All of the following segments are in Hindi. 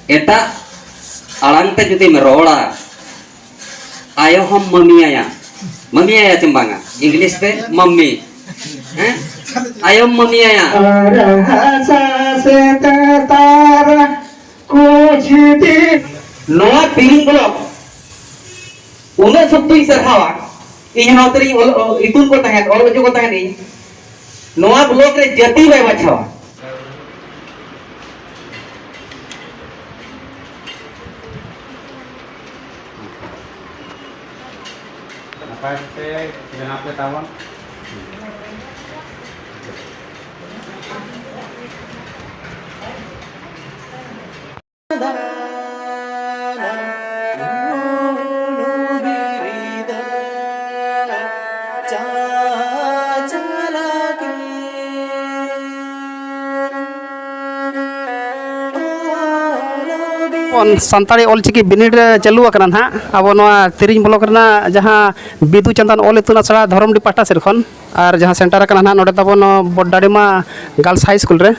एटा आड़ांगते जुदी में रोड़ा आयो हम मम्मी आया चंबांगा इंग्लिश पे मम्मी हैं आयो मम्मी आया नोआ तीन ब्लॉक उन्हें सब तो इसे हवा इन नौकरी इतुन को तहत और बच्चों को तहत नहीं नोआ ब्लॉक रे जति बाय बचावा Pasti dengan apa tahun? सानताड़ी ऑलचिकी बिनिड चालू आकना ना अब तिरिंग ब्लॉक रना जहाँ बिदु चंदन ऑल इतुन आसड़ा धरमडी पाटा सेर खन और जहाँ सेंटर आकना ना नोडे ताबन बड़डाड़ीमा गर्ल्स हाई स्कूल रे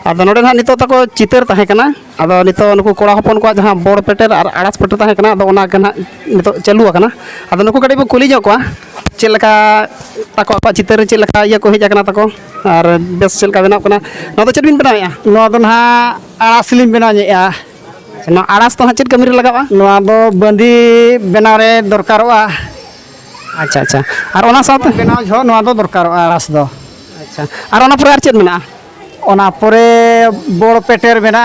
आदो नोडे ना नितो ताको चितर ताहे कना आदो नितो नुकु कोड़ा हपन को जहाँ बड़ पेटर और आड़ास पेटर ताहे कना आदो ओना गना नितो चालू आकना आदो नुकु कड़ी बो कुली जो को चेलका ताको आपा चितर चेलका या को हेज आकना ताको और बेस चेलका बनाव कना नो दो चेद बिन बनाया नो दो ना आड़ास लिम बनाया ना आड़ास तो चेद कमी लगावा नोआ दो बंदी बनाव रे दरकारोआ अच्छा अच्छा और ओना साथ बनाव झो नोआ दो दरकारोआ आड़ास दो अच्छा और ओना पर चेद मेना ओना परे बड़ पेटेर बना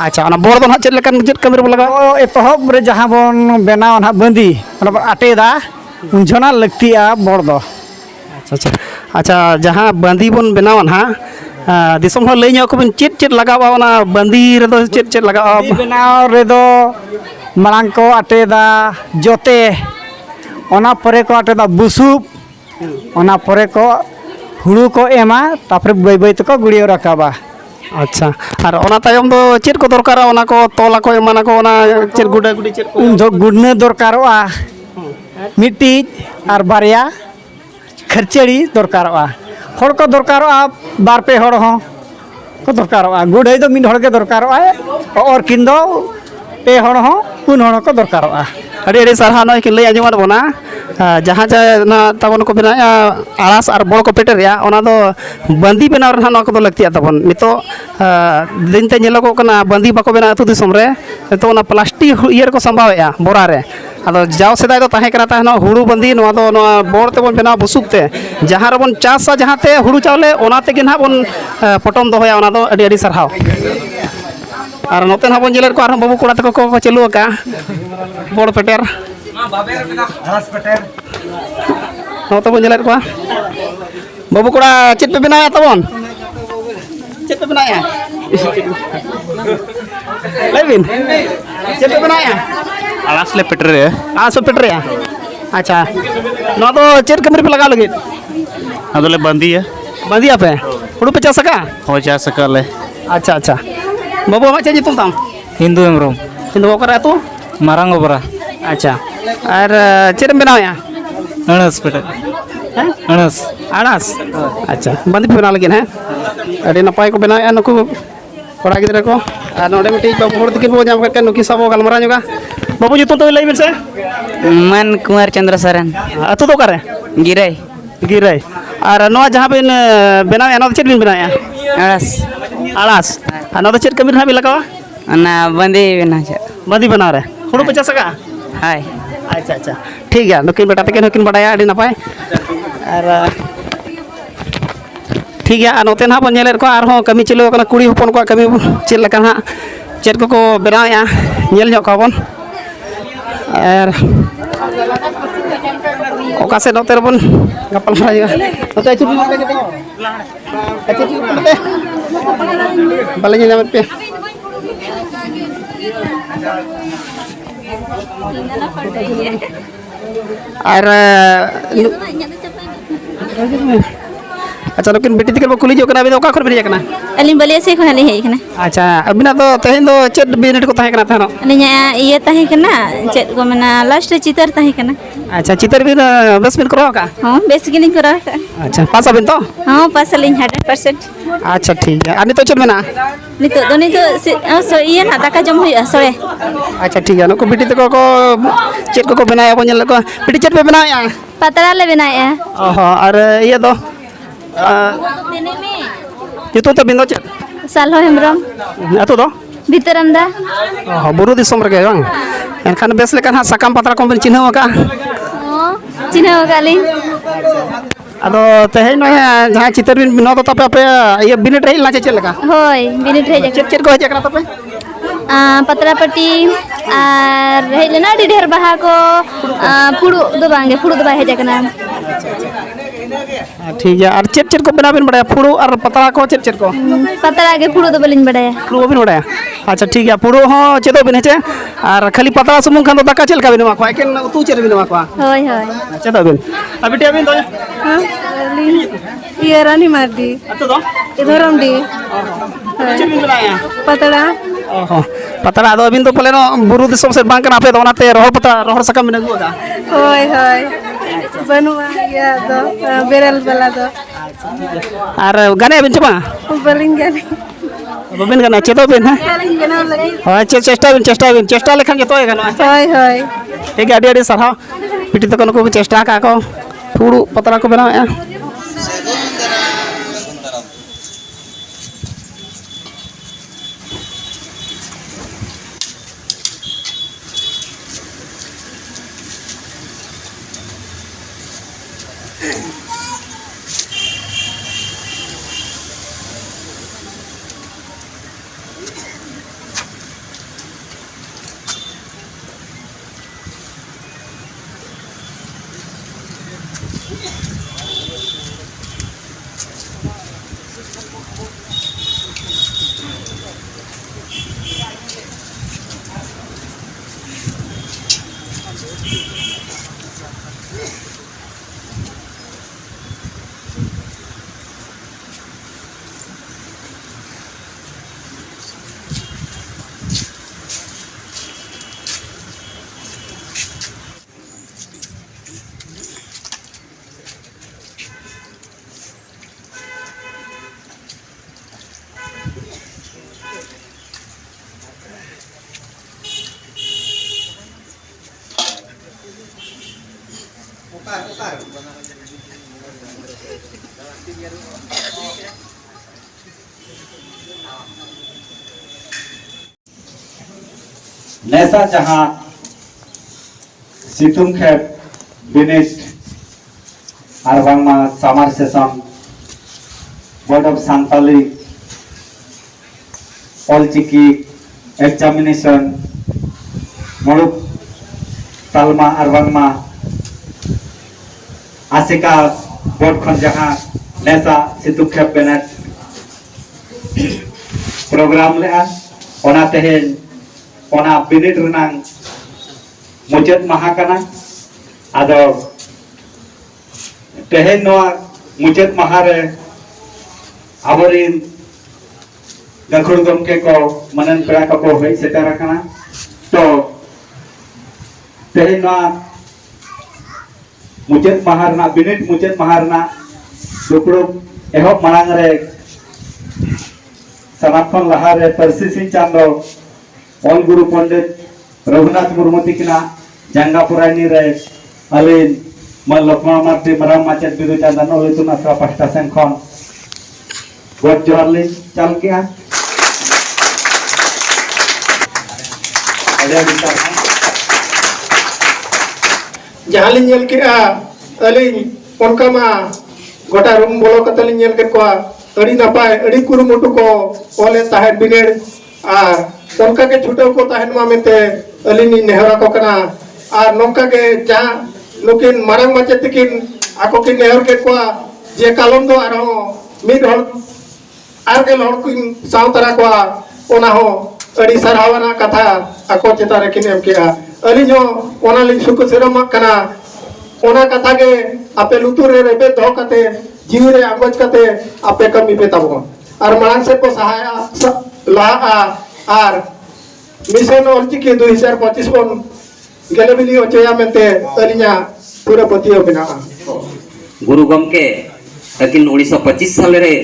अच्छा ओना बोर दो ना चेद लेकन चेद कमी लगावा एतहब रे जहाँ बन बनाव ना बंदी ओना पर आटेदा उनझोना लगतिया बड़ दो अच्छा अच्छा अच्छा जहाँ बंदी बन बनावा ना दिसम हो लई को बन चेद चेद लगावा ओना बंदी रे दो चेद लगावा बनाव रे दो मांग को आटेदा जोते ओना परे को आटेदा बुसुब ओना परे को हुड़ू को एमा तापर बै बै तक गुड़ियो रखाबा अच्छा और ओना तायम दो चेद को दरकारा ओना को तोला को एमाना को ओना चेद गुडा गुडी चेद को उन दो गुडने दरकारोआ मिट्टी और बारिया खर्चड़ी दरकारोआ हर को दरकारोआ बार पे हर हो को दरकारोआ गुडे दो मिन हर के दरकारोआ और किन दो पे हर हो पुन हर को दरकारोआ अरे सारा नय कि लई आजमा बोना जहाँ ना तबन को बना आड़ास और बड़ को पेटर या ओना दो बंदी बनाव रहा ना को दो लगतिया तबन नितो दिन ते नेलको कना बंदी बाको बना अतु दिसम रे तो ओना प्लास्टिक इयर को संभावया बोरा रे आदो जाव सेदाय दो ताहे करा ताहे हुड़ू बंदी नोआ दो नोआ बड़ तेबन बनाव बुसुकते जहाँ रबन चासा जहाँ ते हुड़ू चावले ओना तेगे ना बन पटम दोहया ओना दो अडी अडी सरहाव और नोते ना बन जेलर को आर बाबू कोड़ा तको को चालू का बड़ पेटर नोते बन जेलर को बाबू कोड़ा चेद पे बनाया तबन चेद पे बनाया लेबिन चेद पे बनाया आड़ास ले पेटर रे आस पेटर या अच्छा नो तो चेद कमरे पे लगा लगे अदले बंदी है बंदिया पे हुड़ू पे चासा का हो जा सकले अच्छा अच्छा बाबू हमें चाहिए तुम ताम हिंदू एमरोम हिंदू करे तू मारंग बरा अच्छा और चेद बनाओ या अणस पेटर हैं अणस आड़ास अच्छा बंदी पे बना लगे हैं अरे नपाय को बनाया नुकु कोड़ा गिद्रा को नोडे मिटी बाबू होड़ तकिन बो जाम करके नुकी सबो गलमरा जोगा बाबू जुतो तो लई बिन से मन कुमार चंद्र सरन अतु तो करे गिरई गिरई और नो जहाँ बिन बनाया नो चेद बिन बनाया अड़स आड़ास नो चेद कमी ना भी लगावा ना बंदी बना बंदी बना रहे हुड़ू पे चासा का हाय अच्छा अच्छा ठीक है नुकिन बेटा तकिन नुकिन बड़ाया अड़ी नपाय और ठीक है नोते ना बन नेलेर को आर हो कमी चलो कना कुड़ी हपन को कमी चेद लका ना चेद को बनाया नेल ᱧᱚᱜ काबन और ओका से नोते रबन गपल मारा जोगा नोते चुटी नोते के अच्छा चुटी नोते बाले ᱧᱟᱢ पे और अच्छा नुकिन बेटी तक कुली जो कना अबिन ओका खर बिन कना अली बलिया से खोना हेज कना अच्छा अबिना तो तेहन दो चेत बिनेट को ताहे कना थानो अलिया ये ताहे कना चेत को मना लास्ट चितर ताहे कना अच्छा चितर बिन बस बिन करो का हां बेस गिनी करा अच्छा पास अबिन तो हां पास अली 100% अच्छा ठीक है अनि तो चल मेना नितो सो ये ना दाका जम हुई सोए अच्छा ठीक है नुको बेटी तक को चेत को बनाया को नेल को बेटी चेत पे बनाया पतरा ले बनाया ओहो और ये दो तेने में itu तो बिंदो चेत सालो हेमरम अतो दो भीतरम दा ओहो बुरु दिसम रगे बांग एनखान बेस लेकान हा साकाम पत्रा को बिन चिन्ह का चिन्ह गाली अदो तेहे न जहां चितर बिन बिनो तो तपे पे ये बिनेट रही लाचे चल लगा होय बिनिट हेज चेत चेत को हेज कना तपे पतरा पट्टी और हेलेना डी ढेर बहा को फुड़ू दो बांगे फुड़ू दो बा हेज कना ठीक है और चेत चेत को बना बिन बड़ा फुड़ू और पतरा को चेत चेत को पतरा के फुड़ू दो बलिन बड़ाया फुड़ू बिन बड़ा अच्छा ठीक है फुड़ू हो चेदो बिन हेचे और खाली पतरा सुमुंग खान तो दाका चल का बिन मा को एकेन तू चेत बिन मा को होय होय चेदो बिन अब बेटी अबिन तो ये रानी मारदी अतो दो इधरम दी चेत बिन बनाया पतड़ा ओहो पतरा दो अबिन तो पले नो बुरु दिसम से बांग कना पे तो नाते रोहर पता रोहर सकम बिन गुगा होय होय बनुआ या दो बेरल बला दो और गाने अबिन चबा बलिंग गानी बबिन गाना चेदो बिन है बलिंग बनाव लगी हां चेष्टा बिन चेष्टा लेखन जतो है गाना होय होय ठीक है अड़ी सरहा पिटी तो को चेष्टा का को फुड़ू पतरा को बनाया नेसा जहां सितुंग खेब बिनिट और बांगमा summer session board of Santali Ol Chiki examination मुलुग तालमा और बांगमा आसिका बोर्ड खन जहां नेसा सितुंग खेब बिनिट प्रोग्राम ले ओना तेहेन ओना बिनिट रनांग मुचाद माहा कना आदो तेहेन नोआ मुचाद माहा रे आबरिन गखुड़ गमके को मनन पेड़ा को होई सेटर कना तो तेहेन नोआ मुचाद माहा रना बिनिट मुचाद माहा रना दुपड़ो एहब मांग रे सनातन लहा रे परसी सिंह चांदो ऑल गुरु पंडित रघुनाथ मुर्मू तिकना जंगापुरानी रे अलिन म लक्ष्मण मार्ती मराम माचेत बिदु चांदन ओलितुन अथवा पास्टा सेन खन गोड जोहार ले चल के आ अरे बिचार जहां लिन नेल के आ अलिन उनका मा गोटा रूम बोलो कतलिन नेल के को अड़ी नपाय अड़ी कुरुमुटु को ओले ताहेर बिनेड़ आ उनका के छुटो को ताहेन मा मेते अलिनी नेहरा को कना आ नोका के जहां नुकिन मारंग माचे तिकिन आको किन नेहर के को जे कालम दो आरो मिद हल आर के लड़ किन सावतरा को ओना हो अड़ी सरहावना कथा आको चेता रे किन एम के आ अलिनो ओना लिन सुकु सेरम कना ओना कथा के आपे लुतुर रे रेबे दो कते जीवी रे आगोज कते आपे कमी पे तबो और मांग से को सहाय लाहा और मिशन ऑलचिकी 2025 बन गेलेबिली ओचया मेंते अलिया पूरा पतियो बिना गुरु गमके लेकिन 1925 साल रे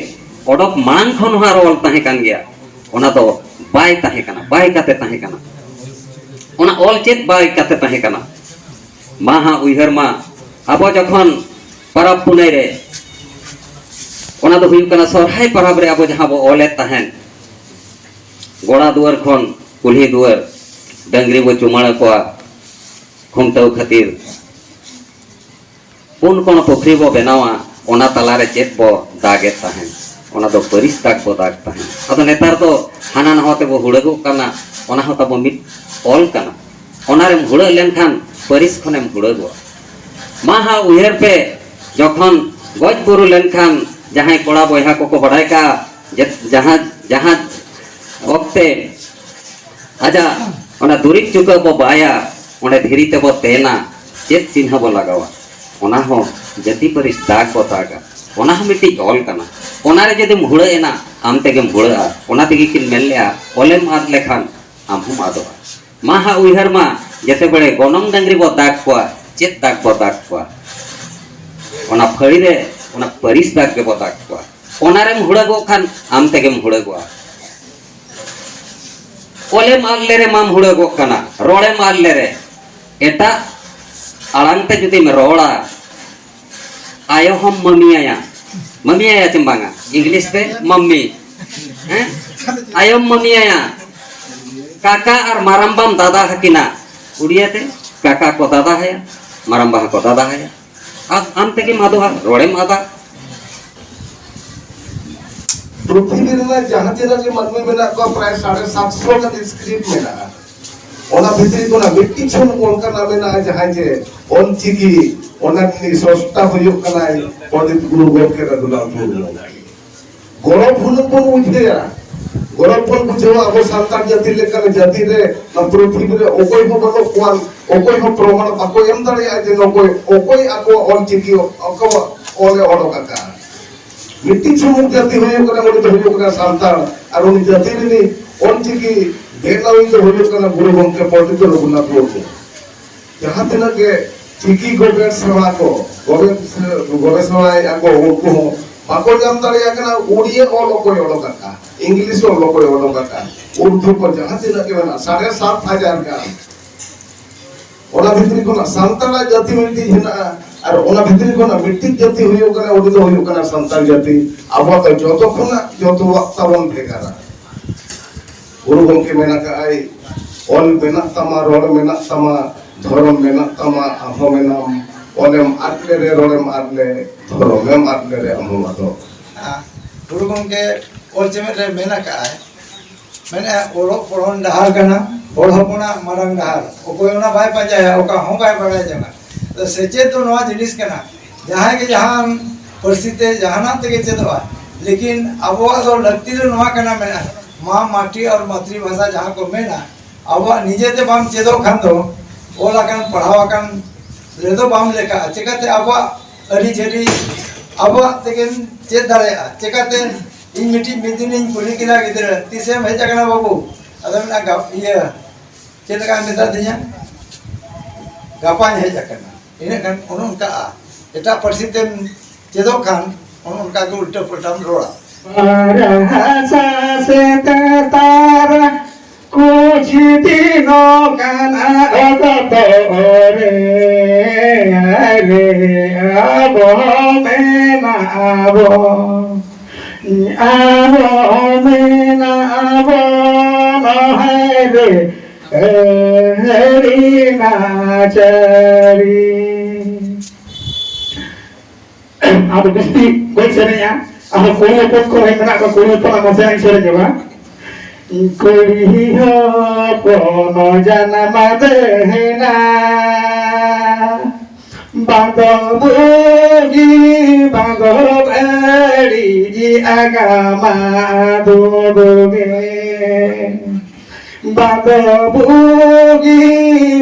ओडक मांग खन हा रोल ताहे कान गया ओना तो बाय ताहे काना बाय काते ताहे काना ओना ऑल चेत बाय काते ताहे काना माहा उइहर मा आबो जखन परब पुनै रे ओना तो हुयु काना सरहाय परब रे आबो जहां बो ओले ताहेन गोड़ा दुआर खन कुल्ही दुआर डंगरी बो चुमाड़ा कोआ खुंटाव खातिर पुन कोन पोखरी बो बेनावा ओना तलारे चेत बो दागे ताहेन ओना दो परिस दाग बो दाग ताहेन अदो नेतार तो हाना नहोते बो हुड़गो काना ओना हो तबो मिट ऑल काना ओना रे हुड़ लेनखान परिस खनेम हुड़गो माहा उहेर पे जखन गज बुरु लेनखान जहां कोड़ा बयहा को बड़ाय का जहां जहां वक्ते आजा ओना दुरिक चुका बो बाया ओने धीरी ते बो तेना चेत चिन्ह बो लगावा ओना हो जति परिस दाग बो दागा ओना हो मिट्टी ऑल काना ओना रे जदि मुहड़ एना आम तेगे मुहड़ा ओना तेगे किन मेलया ओलेम आद लेखान आम हम आदोआ माहा उइहर मा जते बड़े गनम डंगरी बो दाग कोआ चेत दाग बो दाग कोआ ओना फड़ी रे ओना परिस दाग के बो दाग कोआ ओना रे मुहड़ गो खान आम तेगे मुहड़ गोआ ओले मारले रे माम हुड़े गो काना रोड़े मारले रे एटा आड़ांगते जुदी में रोड़ा आयो हम मम्मी आया चिंबांगा इंग्लिश पे मम्मी हैं आयो मम्मी आया काका और मारंबाम दादा हकिना उड़िया ते काका को दादा है मारंबा को दादा है अब आम ते के मादोहा रोड़े मादा पृथ्वी रे जहां तेरा जे मनमे मेना को प्राय 750 का स्क्रिप्ट मेना ओना भितरी को ना मिट्टी छन कोनका ना मेना जहां जे ओन चिकी ओना नि सस्ता होयो कना पंडित गुरु गोप के रदुला गोरो फुन को उठेया गोरो फुन बुझो अब संतान जाति लेकर जाति रे ना पृथ्वी रे ओकोई हो बलो कोन ओकोई हो प्रमाण बाको एम दाड़े आ जे नकोई ओकोई आको ओन चिकी ओको ओले ओडो काका मिट्टी छुमुक जाति होयो कना मोडे तो होयो कना संतान और उन जाति रे ओन चिकी बेलावी तो होयो कना गुरु गोप के पंडित रघुनाथ गुरु जहां तना के चिकी गोबेट सेवा को गवेषणा आको उनको बाको जाम दाड़े कना उड़िए ओल ओकोई ओडो काका इंग्लिश ओल ओकोई ओडो काका उर्दू को जहां तना के ना 7,500 का ओना भितरी को ना संतान जाति मिट्टी हिना और ओना भितरी को ना मिट्टी जाति होयो कना ओडी तो होयो कना संतान जाति अब तो जतो खना जतो वक्त बन भेगारा गुरु गोमके मेना का आई ओल मेना तमा रोड मेना तमा धर्म मेना तमा अहो मेनाम ओलेम आटले रे रोलेम आटले धर्मम आटले रे अमो मादो गुरु गोमके ओल चेमे रे मेना का आई मैंने ओलो पढ़न डहार कना ओल हपना मारंग डहार ओकोयना बाय पाजाया ओका हो बाय बाय जना तो सेचे तो नवा जिनिस कना जहां के जहां परिस्थिति जहाना तके चेदवा लेकिन अब तो लगती तो नवा कना मेना मां माटी और मातृभाषा जहां को मेना अब निजे ते बाम चेदो खान दो ओला कन पढ़ावा कन रेदो बाम लेका चेकाते अब अड़ी छेड़ी अब तके चेद दाड़े चेकाते इन मिटी मिदिन कुली किला गिदर तिसे भेज कना बाबू अदम ना ये चेद का मेता दिया गापा हेज कना इन kan उनका एटा परिस्थिति चेदो खान उनका को उल्टा पलटा रोड़ा परहासा से तारा कुछ दिनों काना अगत रे रे आबो मेना आबो मेना आबो है रे हरी नाचरी अब बस्ती कोई सेरेया अब कोई पद को है मना को कोई पद को सेरेया सेरे जवा कोई हो कोनो जन्म देना बांधो बुगी बांधो बड़ी जी आगा माधोगे बांधो बुगी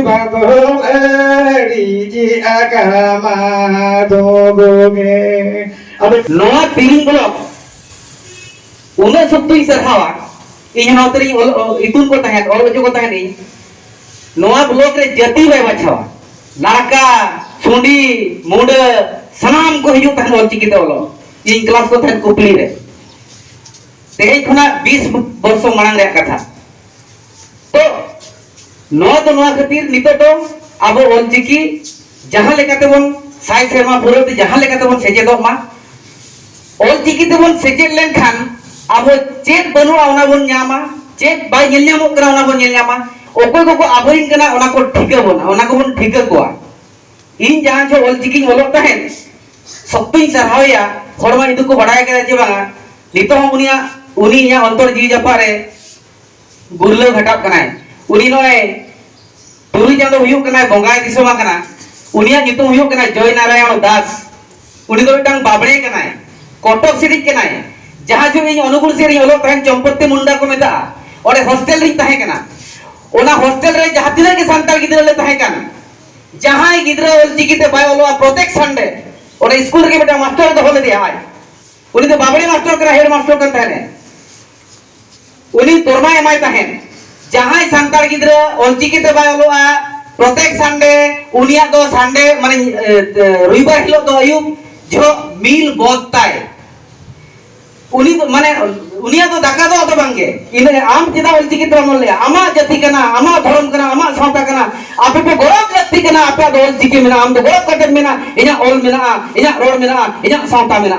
बांधो बड़ी जी आगा माधोगे नवा तिरिंग ब्लॉक उन्हें सब तो सरहावा इन नौतरी इतुन को तहत और जो को तहत नहीं नवा ब्लॉक रे जति वे बचावा लाका सुंडी मुंड सनाम को हिजु तहत ऑल चिकिते बोलो इन क्लास को तहत कुपली रे तेई खना 20 वर्ष मांग रे कथा तो नवा तो नवा खातिर नितो तो अब ऑल चिकी जहां लेकाते बन साई सेरमा पुरते जहां लेकाते बन सेजेदो मा ऑल चिकी ते बन सेजेद लेन खान अब चेत बनुआ ओना बन न्यामा चेत बाय नेल न्यामो करा ओना बन नेल न्यामा ओको को आबरिन कना ओना को ठिका बना ओना को बन ठिका कोआ इन जहां जो ऑल चिकी बोलो तहन सप्पई सरहावया हरमा इदु को बडाय करे जे बांगा नितो हम उनी या अंतर जी जपारे गुरलो घटाप कनाय उनी नय तुरी चांदो हुयु कनाय बंगाय दिसोमा कना उनिया नितो हुयु कनाय जय नारायण दास उनी दो टांग बाबड़े कनाय कोटक सिटी कनाय जहां जो इन अनुकूल से ओलो तहन चंपत्ती मुंडा को मेता ओरे हॉस्टल रे तहे कना ओना हॉस्टल रे जहां तिना के संताल गिदरा ले तहे कन जहां गिदरा ओल चिकिते बाय ओलो प्रत्येक संडे ओरे स्कूल के बेटा मास्टर तो होले दिया है उनी तो बाबड़े मास्टर करा हेड मास्टर कर तहने उनी तोरमा एमाय तहन जहां संताल गिदरा ओल चिकिते बाय ओलो प्रत्येक संडे उनिया दो संडे माने रविवार हिलो दो अयुब जो मील बोतताय उनी तो माने उनिया तो दाका दो तो बांगे इन आम चिदा ऑल चिकी तो मोले आमा जाति कना आमा धर्म कना आमा सावता कना आपे पे गौरव जाति कना आपे ऑल चिकी मेना आम तो गौरव कटन मेना इना ऑल मेना इना रोड मेना इना सावता मेना